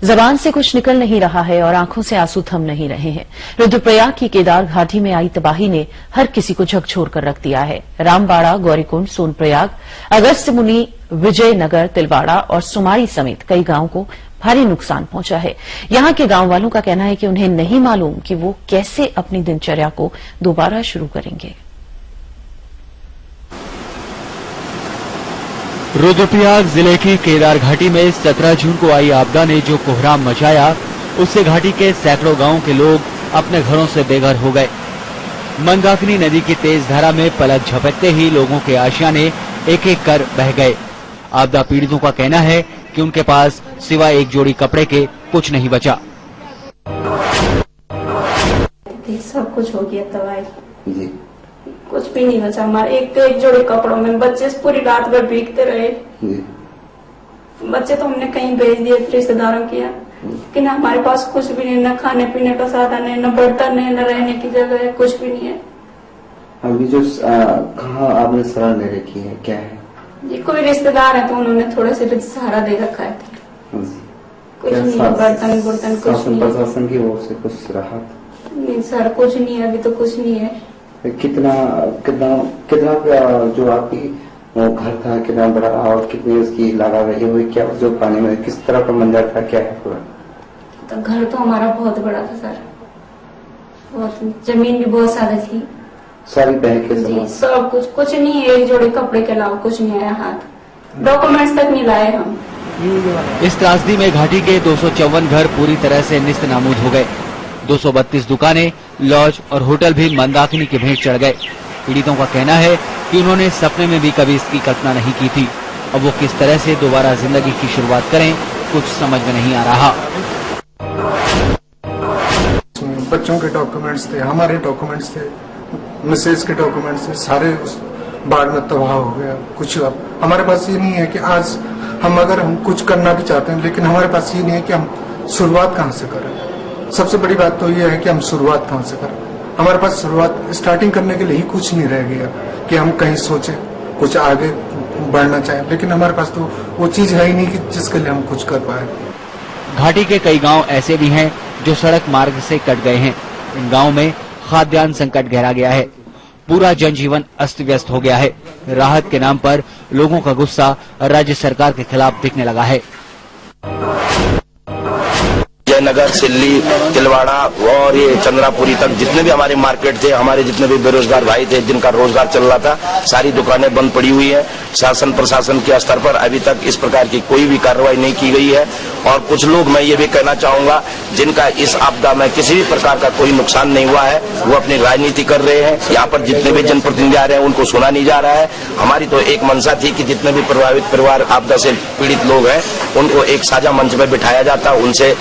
जबान से कुछ निकल नहीं रहा है और आंखों से आंसू थम नहीं रहे हैं। रुद्रप्रयाग की केदार घाटी में आई तबाही ने हर किसी को झकझोर कर रख दिया है। रामबाड़ा, गौरीकुंड, सोनप्रयाग, अगस्त्यमुनि, विजयनगर, तिलवाड़ा और सुमाड़ी समेत कई गांवों को भारी नुकसान पहुंचा है। यहां के गांव वालों का कहना है कि उन्हें नहीं मालूम कि वो कैसे अपनी दिनचर्या को दोबारा शुरू करेंगे। रुद्रप्रयाग जिले की केदार घाटी में 17 जून को आई आपदा ने जो कोहराम मचाया, उससे घाटी के सैकड़ों गांवों के लोग अपने घरों से बेघर हो गए। मंदाकिनी नदी की तेज धारा में पलक झपकते ही लोगों के आशियाने एक एक कर बह गए। आपदा पीड़ितों का कहना है कि उनके पास सिवाय एक जोड़ी कपड़े के कुछ नहीं बचा। सब कुछ हो गया तबाही, कुछ भी नहीं बचा हमारे। एक जोड़े कपड़ों में बच्चे पूरी रात भर भीगते रहे। बच्चे तो हमने कहीं भेज दिए रिश्तेदारों के यहाँ, लेकिन हमारे पास कुछ भी नहीं, न खाने पीने का साधन है, न बर्तन है, न रहने की जगह है, कुछ भी नहीं है। अभी जो कहाँ आपने सहारा ले रखी है, क्या है? जी कोई रिश्तेदार है तो उन्होंने थोड़े से सहारा दे रखा है। कुछ नहीं है, बर्तन कुछ नहीं। प्रशासन की ओर से कुछ राहत नहीं सर, कुछ नहीं है, अभी तो कुछ नहीं है। कितना जो आपकी घर था, कितना बड़ा और कितनी उसकी लागत रही हुई, क्या जो पानी में किस तरह का मंजर था, क्या है पूरा? तो घर तो हमारा बहुत बड़ा था सर, बहुत, जमीन भी बहुत ज्यादा थी, सारी बह के सब कुछ नहीं है। एक जोड़े कपड़े के अलावा कुछ नहीं आया हाथ, डॉक्यूमेंट्स तक नहीं लाए हम। इस त्रासदी में घाटी के 254 घर पूरी तरह से निस्त नाबूद हो गए। 232 दुकानें, लॉज और होटल भी मंदाकिनी की भेंट चढ़ गए। पीड़ितों का कहना है कि उन्होंने सपने में भी कभी इसकी कल्पना नहीं की थी। अब वो किस तरह से दोबारा जिंदगी की शुरुआत करें, कुछ समझ में नहीं आ रहा। बच्चों के डॉक्यूमेंट्स थे, हमारे डॉक्यूमेंट्स थे, मिसेज के डॉक्यूमेंट्स थे, सारे उस बाढ़ में तबाह हो गया। कुछ अब हमारे पास ये नहीं है कि आज हम कुछ करना भी चाहते हैं, लेकिन हमारे पास ये नहीं है कि हम शुरुआत कहाँ से करें। सबसे बड़ी बात तो ये है कि हम शुरुआत कहाँ से करें। हमारे पास शुरुआत स्टार्टिंग करने के लिए ही कुछ नहीं रह गया कि हम कहीं सोचें, कुछ आगे बढ़ना चाहें, लेकिन हमारे पास तो वो चीज है ही नहीं कि जिसके लिए हम कुछ कर पाए। घाटी के कई गांव ऐसे भी हैं जो सड़क मार्ग से कट गए हैं। इन गाँव में खाद्यान्न संकट गहरा गया है। पूरा जनजीवन अस्त व्यस्त हो गया है। राहत के नाम पर लोगों का गुस्सा राज्य सरकार के खिलाफ दिखने लगा है। जयनगर, सिल्ली, तिलवाड़ा और ये चंद्रापुरी तक जितने भी हमारे मार्केट थे, हमारे जितने भी बेरोजगार भाई थे जिनका रोजगार चल रहा था, सारी दुकानें बंद पड़ी हुई है। शासन प्रशासन के स्तर पर अभी तक इस प्रकार की कोई भी कार्रवाई नहीं की गई है। और कुछ लोग, मैं ये भी कहना चाहूंगा, जिनका इस आपदा में किसी भी प्रकार का कोई नुकसान नहीं हुआ है, वो अपनी राजनीति कर रहे हैं। यहाँ पर जितने भी जनप्रतिनिधि आ रहे हैं उनको सुना नहीं जा रहा है। हमारी तो एक मंशा थी कि जितने भी प्रभावित परिवार, आपदा से पीड़ित लोग हैं, उनको एक साझा मंच में बिठाया जाता, उनसे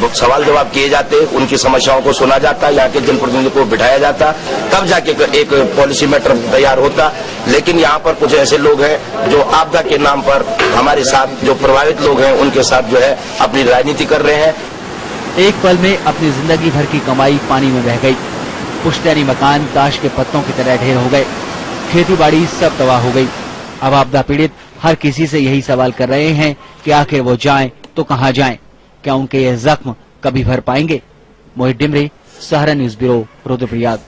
सवाल जवाब किए जाते, उनकी समस्याओं को सुना जाता, यहाँ के जनप्रतिनिधियों को बिठाया जाता, तब जाके एक पॉलिसी मैटर तैयार होता। लेकिन यहाँ पर कुछ ऐसे लोग हैं जो आपदा के नाम पर हमारे साथ, जो प्रभावित लोग हैं उनके साथ जो है अपनी राजनीति कर रहे हैं। एक पल में अपनी जिंदगी भर की कमाई पानी में बह गई। पुश्तैनी मकान ताश के पत्तों की तरह ढेर हो गए। खेती बाड़ी सब तबाह हो गई। अब आपदा पीड़ित हर किसी से यही सवाल कर रहे हैं कि आखिर वो जाएं तो कहां जाएं? क्या उनके ये जख्म कभी भर पाएंगे? मोहित डिमरे, सहारा न्यूज ब्यूरो, रुद्रप्रयाग।